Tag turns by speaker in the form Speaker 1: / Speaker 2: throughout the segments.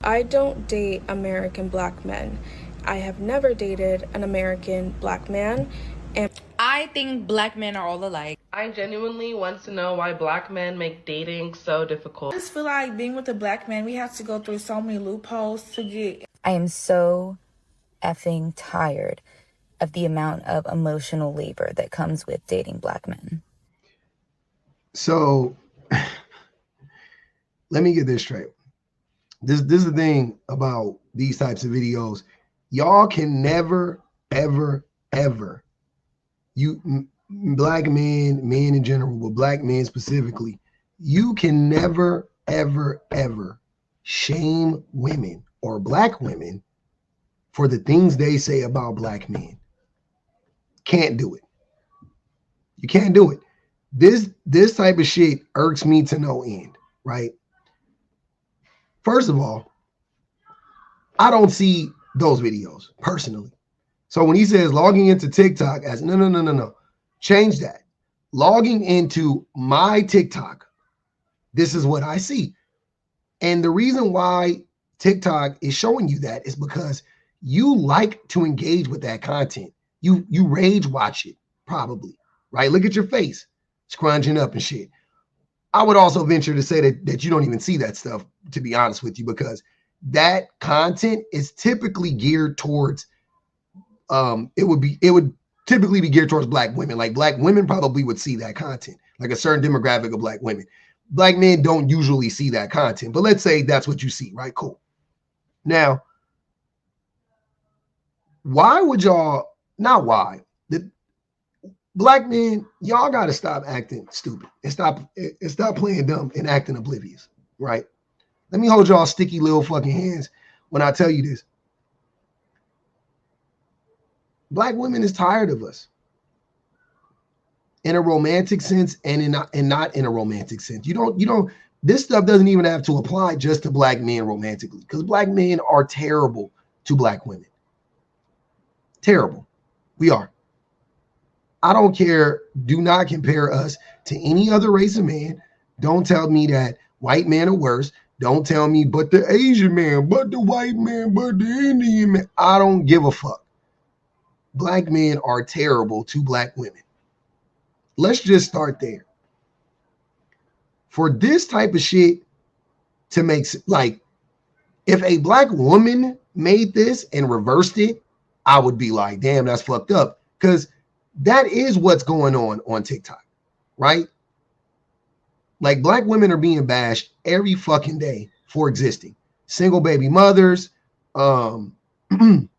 Speaker 1: I don't date American black men. I have never dated an American black man, and
Speaker 2: I think black men are all alike.
Speaker 3: I genuinely want to know why black men make dating so difficult.
Speaker 4: I just feel like being with a black man, we have to go through so many loopholes to get.
Speaker 5: I am so effing tired of the amount of emotional labor that comes with dating black men.
Speaker 6: So let me get this straight. This is the thing about these types of videos. Y'all can never, ever, ever, black men in general, but black men specifically, you can never, ever, ever shame women or black women for the things they say about black men. Can't do it. You can't do it. This type of shit irks me to no end, right? First of all, I don't see those videos personally. So when he says logging into TikTok as no. Change that. Logging into my TikTok, this is what I see. And the reason why TikTok is showing you that is because you like to engage with that content. You rage watch it, probably, right? Look at your face, scrunching up and shit. I would also venture to say that you don't even see that stuff, to be honest with you, because that content is typically geared towards it would typically be geared towards black women. Like black women probably would see that content, like a certain demographic of black women. Black men don't usually see that content, but let's say that's what you see, right? Cool. Now, why would y'all, not why, the black men, y'all got to stop acting stupid and stop playing dumb and acting oblivious, right? Let me hold y'all sticky little fucking hands when I tell you this. Black women is tired of us in a romantic sense and not in a romantic sense. You don't, this stuff doesn't even have to apply just to black men romantically, because black men are terrible to black women. Terrible. We are. I don't care. Do not compare us to any other race of man. Don't tell me that white men are worse. Don't tell me, but the Asian man, but the white man, but the Indian man. I don't give a fuck. Black men are terrible to black women. Let's just start there. For this type of shit to make, like, if a black woman made this and reversed it, I would be like, damn, that's fucked up. Because that is what's going on TikTok, right? Like, black women are being bashed every fucking day for existing. Single baby mothers, black women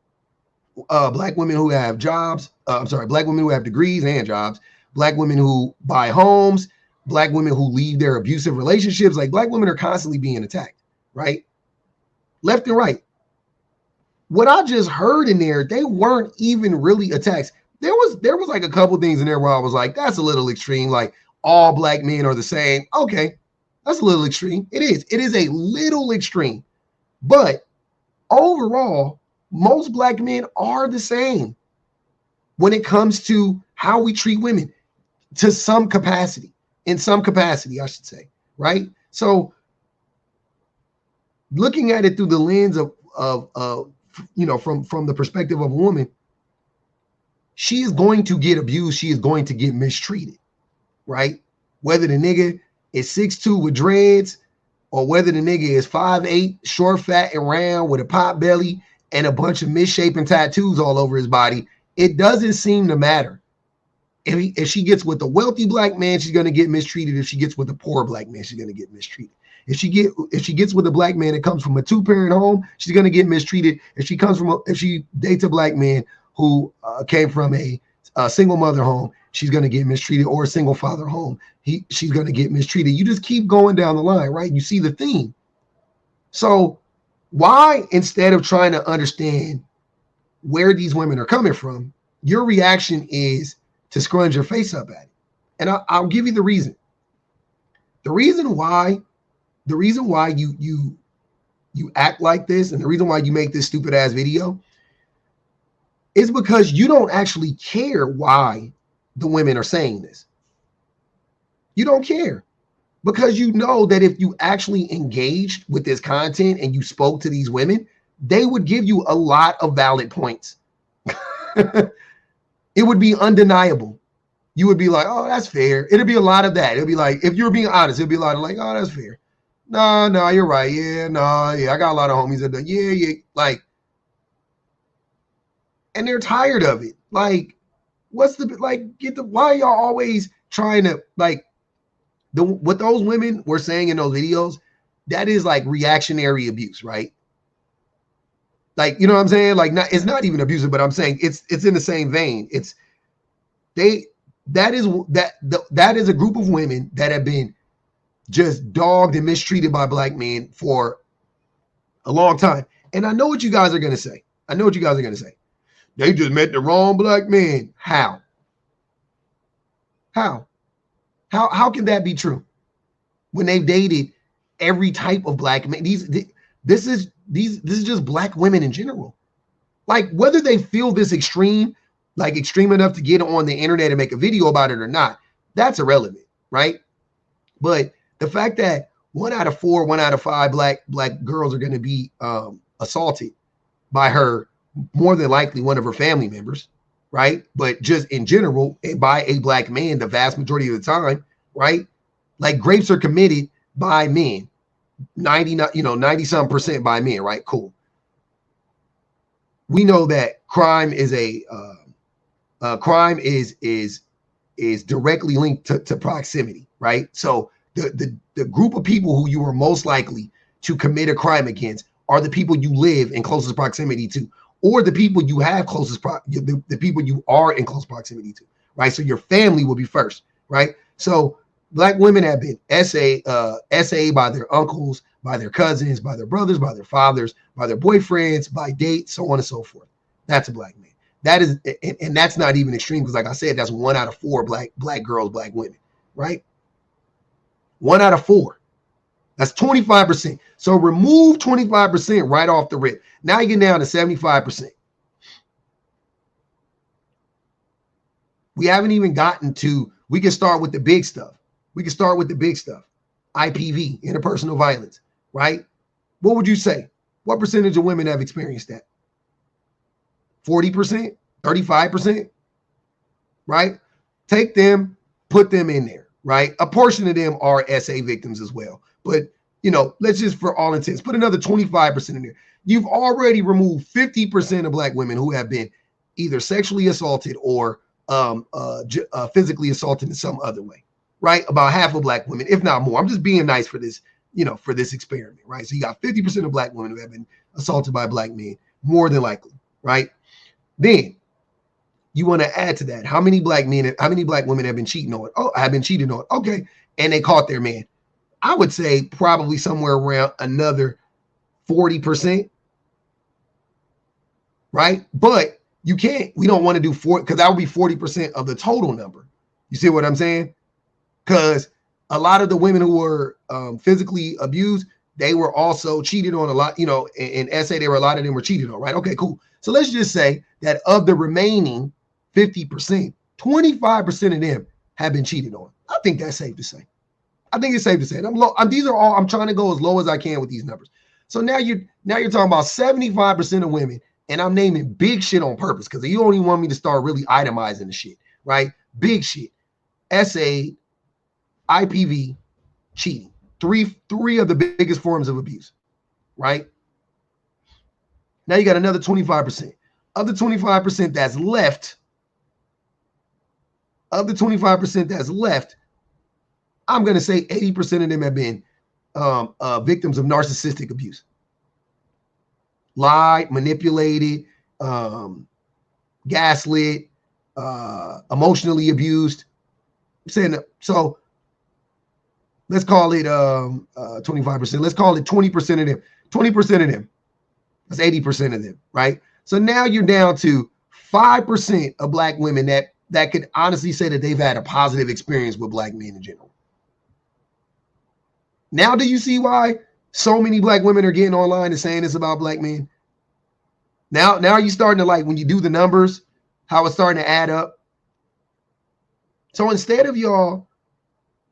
Speaker 6: who have jobs, black women who have degrees and jobs, black women who buy homes, black women who leave their abusive relationships. Like, black women are constantly being attacked, right? Left and right. What I just heard in there, they weren't even really attacks. There was like a couple things in there where I was like, that's a little extreme. Like, all black men are the same. Okay, that's a little extreme. It is a little extreme. But overall, most black men are the same when it comes to how we treat women, to some capacity, in some capacity, I should say, right? So looking at it through the lens of from the perspective of a woman, she is going to get abused. She is going to get mistreated, right? Whether the nigga is 6'2" with dreads, or whether the nigga is 5'8", short, fat, and round with a pot belly and a bunch of misshapen tattoos all over his body, it doesn't seem to matter. If she gets with a wealthy black man, she's going to get mistreated. If she gets with a poor black man, she's going to get mistreated. If she gets with a black man that comes from a 2-parent home, she's going to get mistreated. If she dates a black man who came from a single mother home, she's going to get mistreated, or a single father home. She's going to get mistreated. You just keep going down the line, right? You see the theme. So why, instead of trying to understand where these women are coming from, your reaction is to scrunch your face up at it? And I'll give you the reason. The reason why you act like this, and the reason why you make this stupid ass video, is because you don't actually care why the women are saying this. You don't care. Because you know that if you actually engaged with this content and you spoke to these women, they would give you a lot of valid points. It would be undeniable. You would be like, oh, that's fair. It'd be a lot of that. It'd be like, if you're being honest, it'd be a lot of like, oh, that's fair. No, you're right. Yeah, no, yeah, I got a lot of homies that do, yeah, like, and they're tired of it. Like, what's the, like, why are y'all always trying to, like, what those women were saying in those videos, that is like reactionary abuse, right? Like, you know what I'm saying? Like, it's not even abusive, but I'm saying it's in the same vein. That is a group of women that have been just dogged and mistreated by black men for a long time. And I know what you guys are going to say. They just met the wrong black man. How can that be true when they've dated every type of black man? This is just black women in general. Like, whether they feel this extreme enough to get on the internet and make a video about it or not, that's irrelevant, right? But the fact that 1 out of 4, 1 out of 5 black girls are going to be assaulted by her, more than likely one of her family members, right? But just in general, by a black man, the vast majority of the time, right? Like, rapes are committed by men, 90-some% by men, right? Cool. We know that crime is directly linked to proximity, right? So the group of people who you are most likely to commit a crime against are the people you live in closest proximity to, or the people you have the people you are in close proximity to, right? So your family will be first, right? So black women have been SA by their uncles, by their cousins, by their brothers, by their fathers, by their boyfriends, by dates, so on and so forth. That's a black man. That is, and that's not even extreme, because like I said, that's 1 out of 4 black girls, black women, right? 1 out of 4. That's 25%. So remove 25% right off the rip. Now you get down to 75%. We haven't even gotten to, we can start with the big stuff. IPV, interpersonal violence, right? What would you say? What percentage of women have experienced that? 40%, 35%, right? Take them, put them in there, right? A portion of them are SA victims as well. But, let's just, for all intents, put another 25% in there. You've already removed 50% of black women who have been either sexually assaulted or physically assaulted in some other way, right? About half of black women, if not more. I'm just being nice for this, for this experiment, right? So you got 50% of black women who have been assaulted by black men, more than likely, right? Then you want to add to that, how many black women have been cheating on? Oh, have been cheated on. Okay. And they caught their man. I would say probably somewhere around another 40%, right? But we don't want to do 40, because that would be 40% of the total number. You see what I'm saying? Because a lot of the women who were physically abused, they were also cheated on a lot, in SA, a lot of them were cheated on, right? Okay, cool. So let's just say that of the remaining 50%, 25% of them have been cheated on. I think that's safe to say. I think it's safe to say. And I'm trying to go as low as I can with these numbers. So now you're talking about 75% of women, and I'm naming big shit on purpose because you don't even want me to start really itemizing the shit, right? Big shit. SA, IPV, cheating. Three of the biggest forms of abuse, right? Now you got another 25%. Of the 25% that's left, I'm going to say 80% of them have been victims of narcissistic abuse. Lied, manipulated, gaslit, emotionally abused. So let's call it 25%. Let's call it 20% of them. 20% of them. That's 80% of them, right? So now you're down to 5% of black women that could honestly say that they've had a positive experience with black men in general. Now, do you see why so many black women are getting online and saying this about black men? Now are you starting to, like, when you do the numbers, how it's starting to add up? So instead of y'all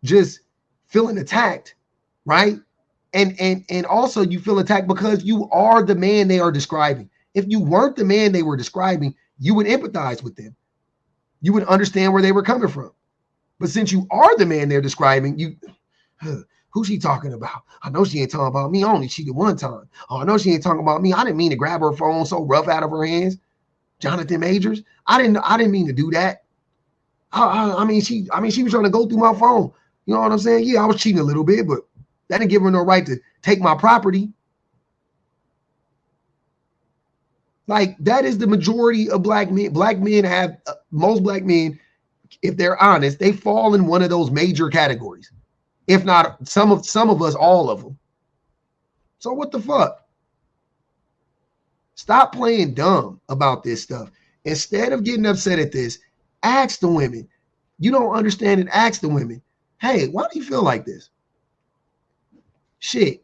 Speaker 6: just feeling attacked, right? And also you feel attacked because you are the man they are describing. If you weren't the man they were describing, you would empathize with them. You would understand where they were coming from. But since you are the man they're describing, you, who's she talking about? I know she ain't talking about me. I only cheated one time. Oh, I know she ain't talking about me. I didn't mean to grab her phone so rough out of her hands. Jonathan Majors. I didn't mean to do that. I mean, she was trying to go through my phone. You know what I'm saying? Yeah, I was cheating a little bit, but that didn't give her no right to take my property. Like, that is the majority of black men. Black men have, most black men, if they're honest, they fall in one of those major categories. If not some of us, all of them. So what the fuck? Stop playing dumb about this stuff. Instead of getting upset at this, ask the women. You don't understand it, ask the women. Hey, why do you feel like this? Shit.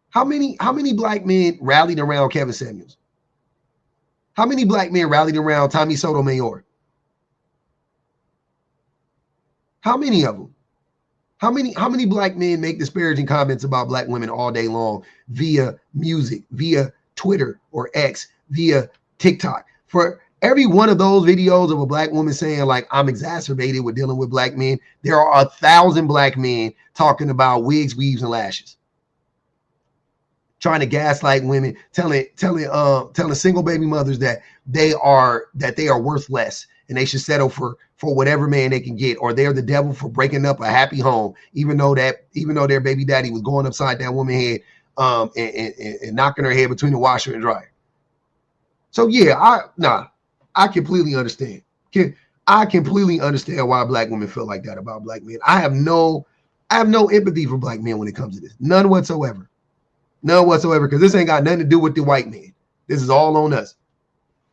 Speaker 6: How many black men rallied around Kevin Samuels? How many black men rallied around Tommy Sotomayor? How many of them? How many black men make disparaging comments about black women all day long via music, via Twitter or X, via TikTok? For every one of those videos of a black woman saying, like, I'm exacerbated with dealing with black men, there are 1,000 black men talking about wigs, weaves, and lashes, trying to gaslight women, telling single baby mothers that they are worth less and they should settle for whatever man they can get, or they're the devil for breaking up a happy home, even though their baby daddy was going upside that woman's head and knocking her head between the washer and dryer. So yeah, I completely understand. I completely understand why black women feel like that about black men. I have no empathy for black men when it comes to this. None whatsoever. None whatsoever, because this ain't got nothing to do with the white man. This is all on us.